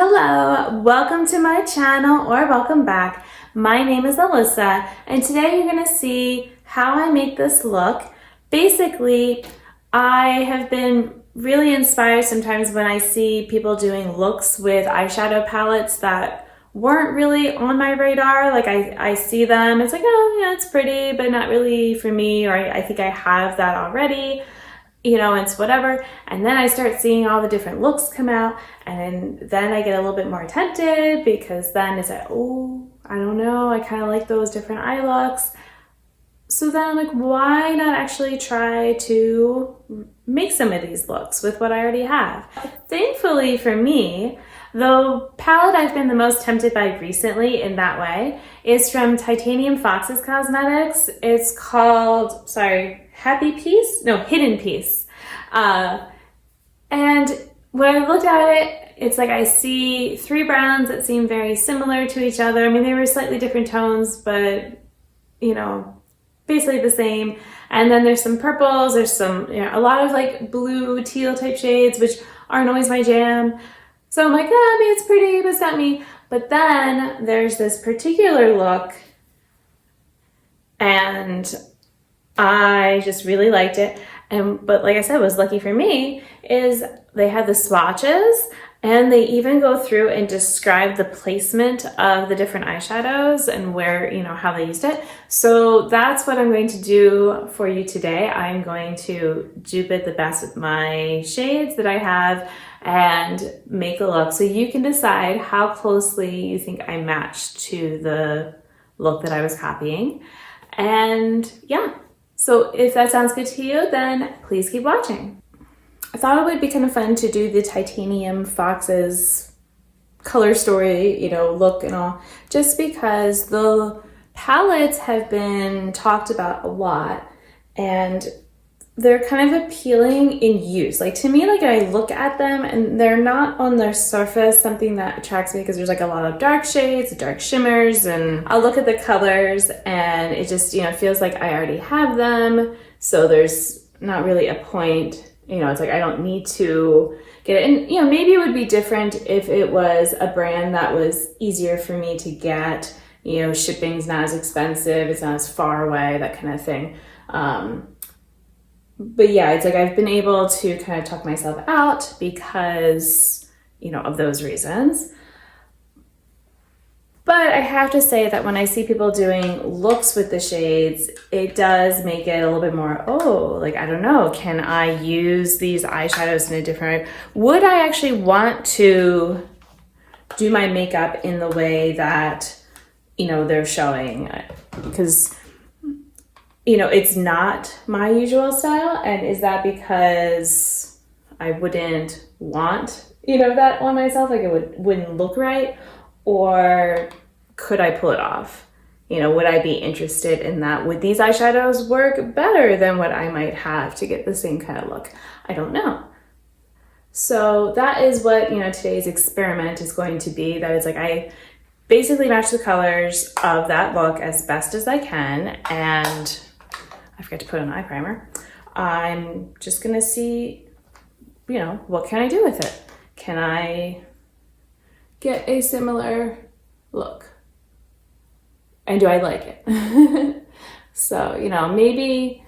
Hello, welcome to my channel or welcome back. My name is Alyssa and today you're going to see how I make this look. Basically, I have been really inspired sometimes when I see people doing looks with eyeshadow palettes that weren't really on my radar. Like I see them, it's like, oh yeah, it's pretty, but not really for me, or I think I have that already. You know, it's whatever. And then I start seeing all the different looks come out, and then I get a little bit more tempted because then it's like, oh, I don't know, I kind of like those different eye looks. So then I'm like, why not actually try to make some of these looks with what I already have? Thankfully for me, the palette I've been the most tempted by recently in that way is from Titanium Fox's Cosmetics. It's called, Hidden Piece. And when I looked at it, it's like I see three browns that seem very similar to each other. I mean, they were slightly different tones, but you know, basically the same. And then there's some purples, there's some, a lot of like blue, teal type shades, which aren't always my jam. So I'm like, I mean, it's pretty, but it's not me. But then there's this particular look and I just really liked it. But like I said, what's lucky for me is they have the swatches and they even go through and describe the placement of the different eyeshadows and where, how they used it. So that's what I'm going to do for you today. I'm going to dupe it the best with my shades that I have and make a look so you can decide how closely you think I matched to the look that I was copying. And yeah. So if that sounds good to you, then please keep watching. I thought it would be kind of fun to do the Titanium Fox's color story, look and all, just because the palettes have been talked about a lot and they're kind of appealing in use. Like to me, like I look at them and they're not on their surface something that attracts me because there's like a lot of dark shades, dark shimmers, and I'll look at the colors and it just, feels like I already have them. So there's not really a point, it's like I don't need to get it. And, maybe it would be different if it was a brand that was easier for me to get, shipping's not as expensive, it's not as far away, that kind of thing. But yeah, it's like I've been able to kind of talk myself out because, of those reasons. But I have to say that when I see people doing looks with the shades, it does make it a little bit more, I don't know, can I use these eyeshadows in a different way? Would I actually want to do my makeup in the way that, they're showing? Because it's not my usual style. And is that because I wouldn't want, that on myself? Like it wouldn't look right? Or could I pull it off? Would I be interested in that? Would these eyeshadows work better than what I might have to get the same kind of look? I don't know. So that is what, today's experiment is going to be. That is like, I basically match the colors of that look as best as I can. And I forgot to put an eye primer. I'm just gonna see, what can I do with it? Can I get a similar look? And do I like it? So, maybe,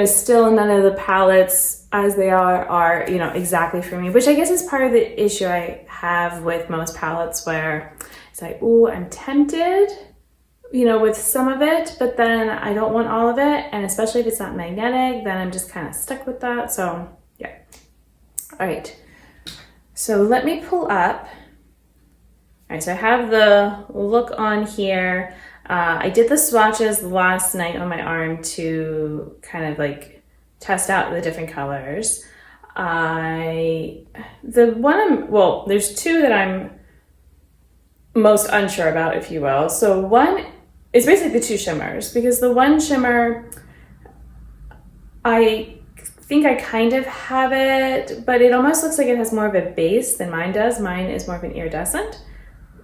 still none of the palettes as they are, exactly for me, which I guess is part of the issue I have with most palettes where it's like, ooh, I'm tempted, with some of it, but then I don't want all of it. And especially if it's not magnetic, then I'm just kind of stuck with that. So yeah. All right. So let me pull up. All right, so I have the look on here. I did the swatches last night on my arm to kind of like test out the different colors. There's two that I'm most unsure about, if you will. So one is basically the two shimmers, because the one shimmer, I think I kind of have it, but it almost looks like it has more of a base than mine does. Mine is more of an iridescent.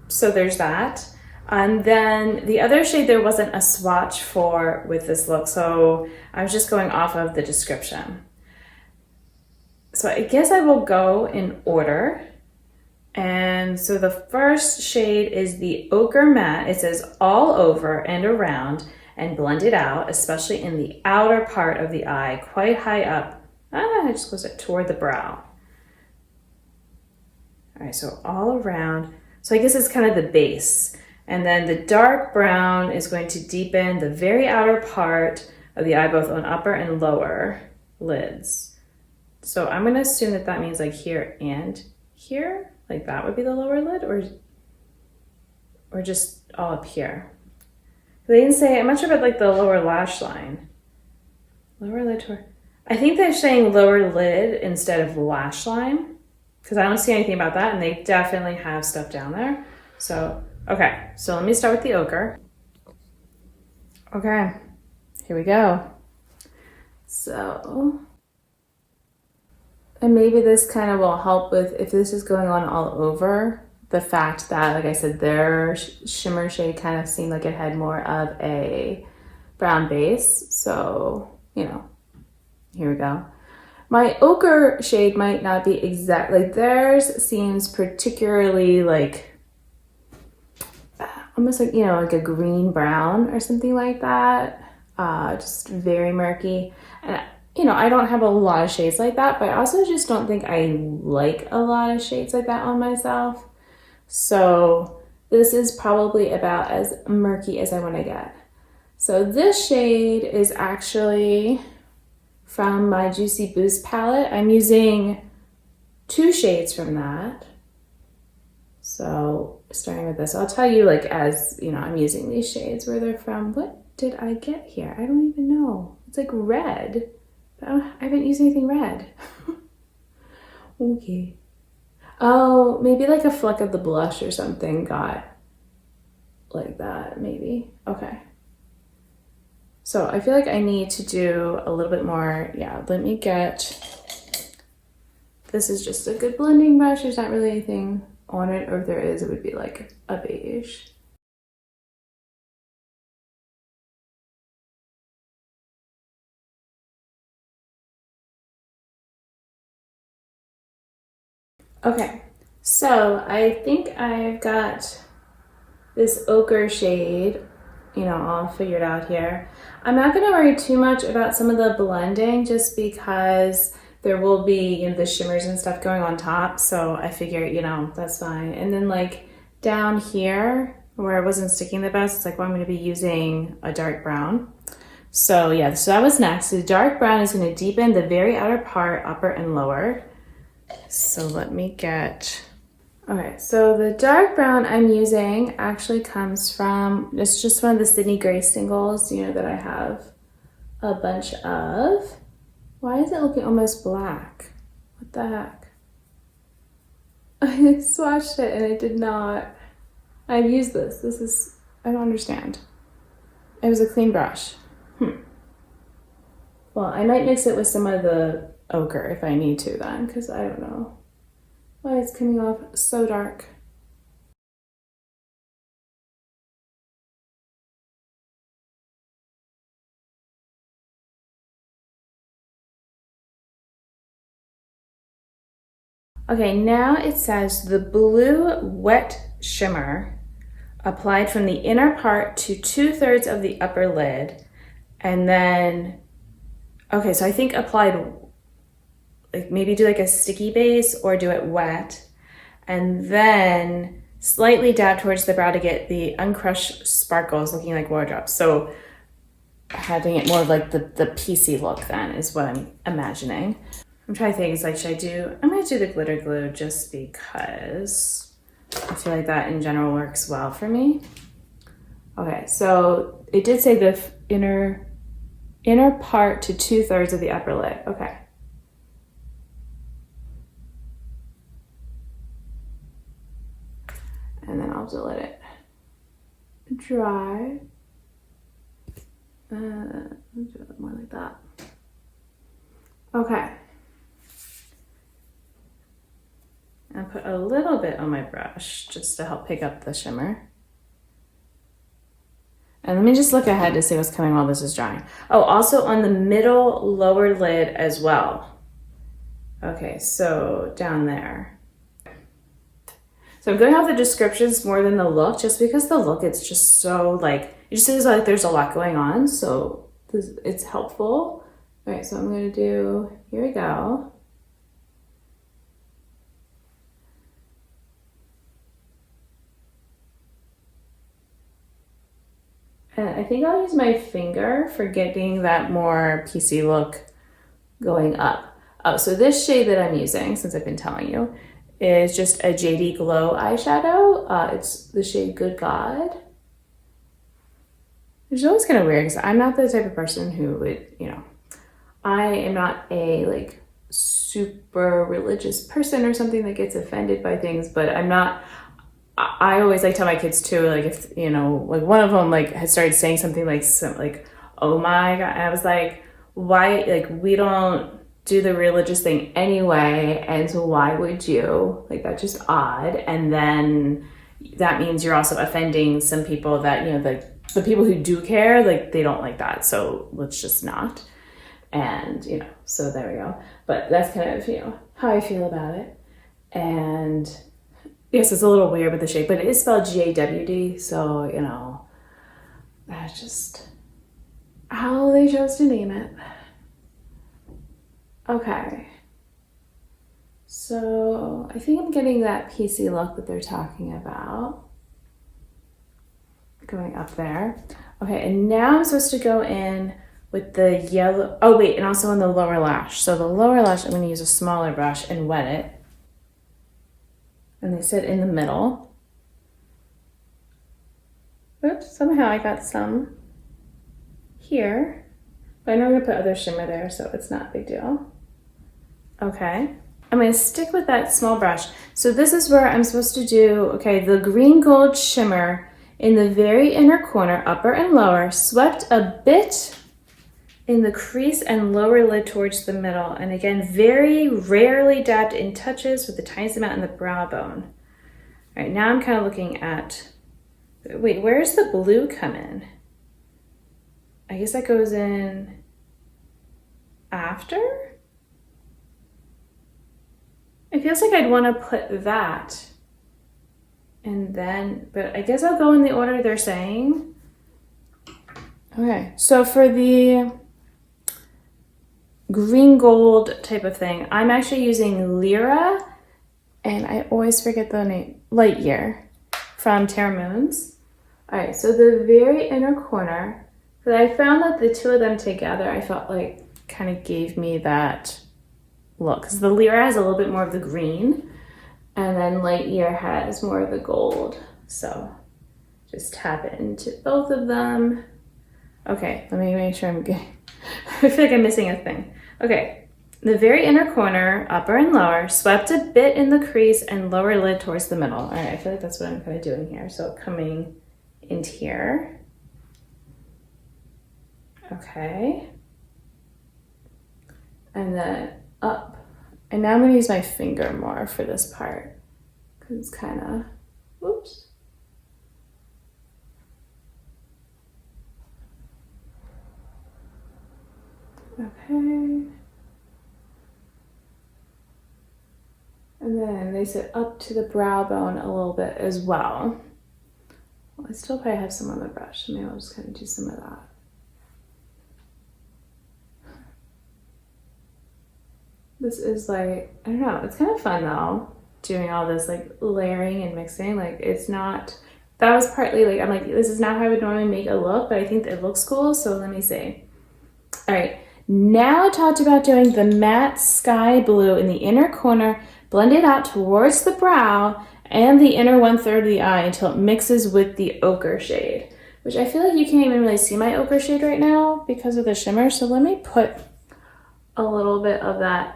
So there's that. And then the other shade there wasn't a swatch for with this look, so I was just going off of the description. So I guess I will go in order and And so the first shade is the Ochre Matte. It says all over and around and blend it out, especially in the outer part of the eye, quite high up. It just goes toward the brow. All right, so all around. So I guess it's kind of the base. And then the dark brown is going to deepen the very outer part of the eye, both on upper and lower lids. So I'm going to assume that that means like here and here, like that would be the lower lid, or just all up here. They didn't say, I'm not sure about like the lower lash line. Lower lid toward, I think they're saying lower lid instead of lash line, because I don't see anything about that, and they definitely have stuff down there. So, okay, so let me start with the ochre. Okay, here we go. So, and maybe this kind of will help with, if this is going on all over, the fact that, like I said, their shimmer shade kind of seemed like it had more of a brown base. So, you know, here we go. My ochre shade might not be exact, like theirs seems particularly like, almost like, you know, like a green brown or something like that. Just very murky. And, you know, I don't have a lot of shades like that, but I also just don't think I like a lot of shades like that on myself. So this is probably about as murky as I want to get. So this shade is actually from my Juicy Boost palette. I'm using 2 shades from that. So starting with this, I'll tell you like as, you know, I'm using these shades where they're from. What did I get here? I don't even know. It's like red. But I haven't used anything red. Okay. Oh, maybe like a fleck of the blush or something got like that, maybe. Okay. So I feel like I need to do a little bit more. Yeah, let me get, this is just a good blending brush. There's not really anything on it, or if there is, it would be like a beige. Okay, so I think I've got this ochre shade, you know, all figured out here. I'm not gonna worry too much about some of the blending just because there will be, you know, the shimmers and stuff going on top. So I figure, you know, that's fine. And then like down here where it wasn't sticking the best, it's like, well, I'm gonna be using a dark brown. So yeah, so that was next. The dark brown is gonna deepen the very outer part, upper and lower. So let me get, okay, so the dark brown I'm using actually comes from, it's just one of the Sydney Gray singles, you know, that I have a bunch of. Why is it looking almost black? What the heck? I swatched it and it did not, I've used this. This is, I don't understand. It was a clean brush. Well, I might mix it with some of the ochre if I need to then, because I don't know why it's coming off so dark. Okay, now it says the blue wet shimmer applied from the inner part to 2/3 of the upper lid. And then, okay, so I think applied, like maybe do like a sticky base or do it wet. And then slightly dab towards the brow to get the uncrushed sparkles looking like wardrobes. So having it more of like the piecey look then is what I'm imagining. I'm trying to think, it's like, should I do, I'm gonna do the glitter glue just because I feel like that in general works well for me. Okay, so it did say the inner part to 2/3 of the upper lid. Okay. And then I'll just let it dry. Do it more like that. Okay. And put a little bit on my brush just to help pick up the shimmer. And let me just look ahead to see what's coming while this is drying. Oh, also on the middle lower lid as well. Okay, so down there. So I'm going off the descriptions more than the look, just because the look, it's just so like, it just seems like there's a lot going on. So it's helpful. All right, so I'm going to do, here we go. And I think I'll use my finger for getting that more PC look going up. Oh, so this shade that I'm using, since I've been telling you, is just a JD Glow eyeshadow. It's the shade Good God. Which is always kind of weird because I'm not the type of person who would, you know, I am not a like super religious person or something that gets offended by things, but I'm not, I always like tell my kids too, like if, you know, like one of them like had started saying something like, oh my God. And I was like, why, like we don't do the religious thing anyway. And so why would you? Like that's just odd. And then that means you're also offending some people that, you know, the people who do care, like they don't like that. So let's just not. And, you know, so there we go. But that's kind of, you know, how I feel about it. And yes, it's a little weird with the shape, but it is spelled GAWD. So, you know, that's just how they chose to name it. Okay. So I think I'm getting that PC look that they're talking about. Going up there. Okay, and now I'm supposed to go in with the yellow, oh wait, and also in the lower lash. So the lower lash, I'm gonna use a smaller brush and wet it. And they sit in the middle. Oops, somehow I got some here. But I know I'm gonna put other shimmer there, so it's not a big deal. Okay, I'm gonna stick with that small brush. So this is where I'm supposed to do, okay, the green gold shimmer in the very inner corner, upper and lower, swept a bit in the crease and lower lid towards the middle. And again, very rarely dabbed in touches with the tiniest amount in the brow bone. All right, now I'm kind of looking at, wait, where's the blue come in? I guess that goes in after? It feels like I'd want to put that and then, but I guess I'll go in the order they're saying. Okay, so for the green gold type of thing, I'm actually using Lyra, and I always forget the name, Lightyear from Terra Moons. All right, so the very inner corner, because I found that the two of them together, I felt like kind of gave me that look, because the Lyra has a little bit more of the green, and then Lightyear has more of the gold. So just tap it into both of them. Okay, let me make sure I'm getting, I feel like I'm missing a thing. Okay, the very inner corner, upper and lower, swept a bit in the crease and lower lid towards the middle. All right, I feel like that's what I'm kind of doing here. So coming into here. Okay. And then up. And now I'm gonna use my finger more for this part, because it's kind of, whoops. Okay. And then they sit up to the brow bone a little bit as well. Well, I still probably have some on the brush, so maybe I'll just kind of do some of that. This is like, I don't know, it's kind of fun though, doing all this like layering and mixing. Like it's not, that was partly like, I'm like, this is not how I would normally make a look, but I think it looks cool, so let me see. All right, now I talked about doing the matte sky blue in the inner corner, blend it out towards the brow and the inner 1/3 of the eye until it mixes with the ochre shade, which I feel like you can't even really see my ochre shade right now because of the shimmer. So let me put a little bit of that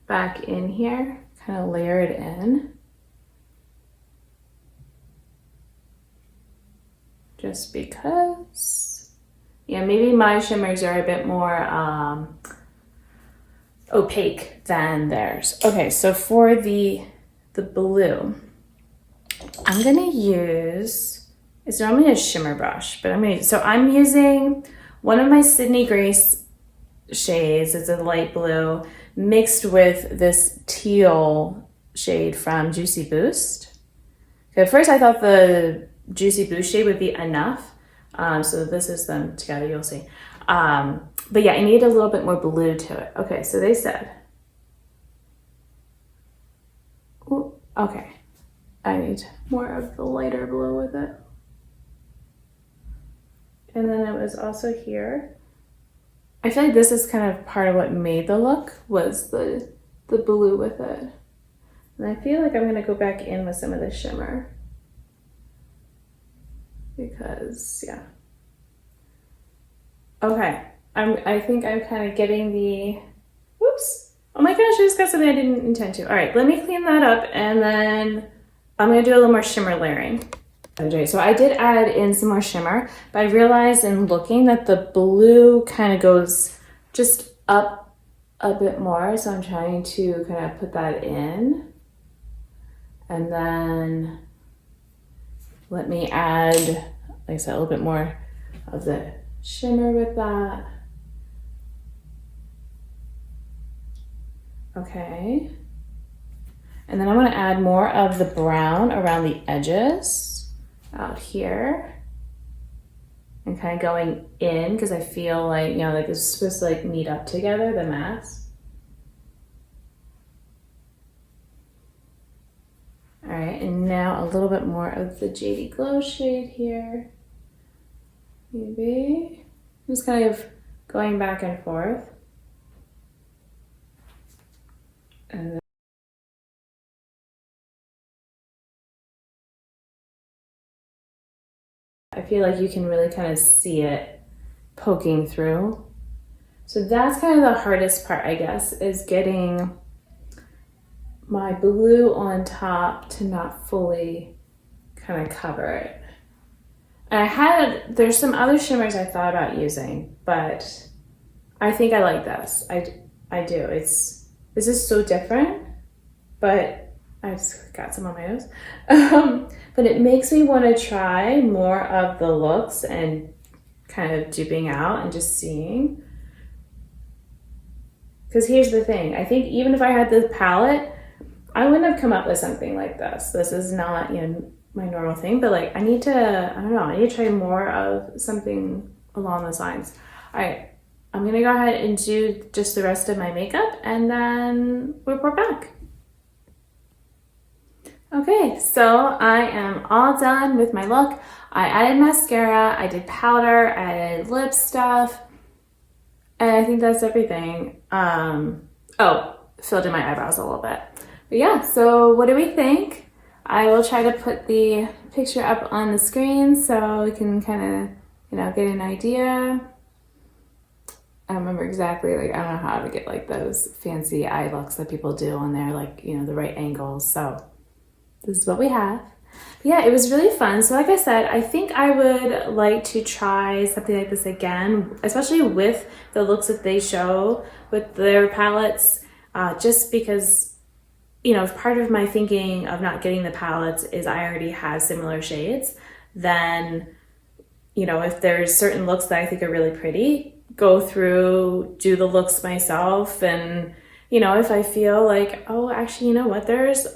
back in here, kind of layer it in. Just because, yeah, maybe my shimmers are a bit more opaque than theirs. Okay, so for the blue, I'm gonna use, it's normally a shimmer brush, but I'm using one of my Sydney Grace shades. It's a light blue mixed with this teal shade from Juicy Boost. At first I thought the Juicy Boost shade would be enough. So this is them together, you'll see. But yeah, I need a little bit more blue to it. Okay, so they said, ooh, okay, I need more of the lighter blue with it. And then it was also here. I feel like this is kind of part of what made the look, was the blue with it. And I feel like I'm gonna go back in with some of the shimmer. Because, yeah. Okay, I think I'm kind of getting the, whoops. Oh my gosh, I just got something I didn't intend to. All right, let me clean that up and then I'm gonna do a little more shimmer layering. So I did add in some more shimmer, but I realized in looking that the blue kind of goes just up a bit more. So I'm trying to kind of put that in. And then let me add, like I said, a little bit more of the shimmer with that. Okay. And then I want to add more of the brown around the edges out here. And kind of going in, because I feel like, you know, like it's supposed to like meet up together, the mask. All right, and now a little bit more of the JD Glow shade here. Maybe. Just kind of going back and forth. And then I feel like you can really kind of see it poking through. So that's kind of the hardest part, I guess, is getting my blue on top to not fully kind of cover it. And there's some other shimmers I thought about using, but I think I like this. I do. This is so different, but I just got some on my nose. But it makes me want to try more of the looks and kind of duping out and just seeing. Because here's the thing, I think even if I had the palette, I wouldn't have come up with something like this. This is not, you know, my normal thing, but like I need to try more of something along those lines. All right, I'm gonna go ahead and do just the rest of my makeup and then report back. Okay, so I am all done with my look. I added mascara, I did powder, I added lip stuff, and I think that's everything. Oh, filled in my eyebrows a little bit. But yeah, so what do we think? I will try to put the picture up on the screen so we can kind of, you know, get an idea. I don't remember exactly, like, I don't know how to get like those fancy eye looks that people do on there, like, you know, the right angles. So this is what we have. But yeah, it was really fun. So like I said, I think I would like to try something like this again, especially with the looks that they show with their palettes, just because, you know, part of my thinking of not getting the palettes is I already have similar shades. Then, you know, if there's certain looks that I think are really pretty, go through, do the looks myself. And, you know, if I feel like, oh, actually, you know what, there's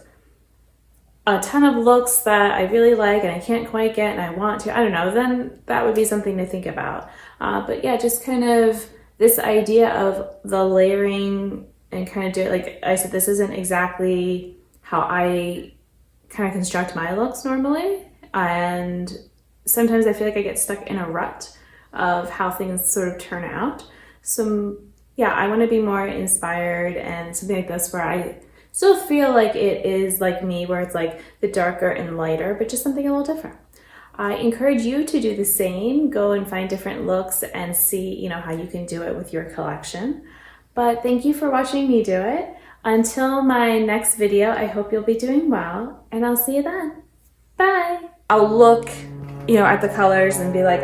a ton of looks that I really like and I can't quite get and I want to, I don't know, then that would be something to think about. But yeah, just kind of this idea of the layering and kind of do it, like I said, this isn't exactly how I kind of construct my looks normally. And sometimes I feel like I get stuck in a rut of how things sort of turn out. So yeah, I want to be more inspired and something like this where I still feel like it is like me, where it's like the darker and lighter, but just something a little different. I encourage you to do the same. Go and find different looks and see, you know, how you can do it with your collection. But thank you for watching me do it. Until my next video, I hope you'll be doing well, and I'll see you then. Bye. I'll look, you know, at the colors and be like,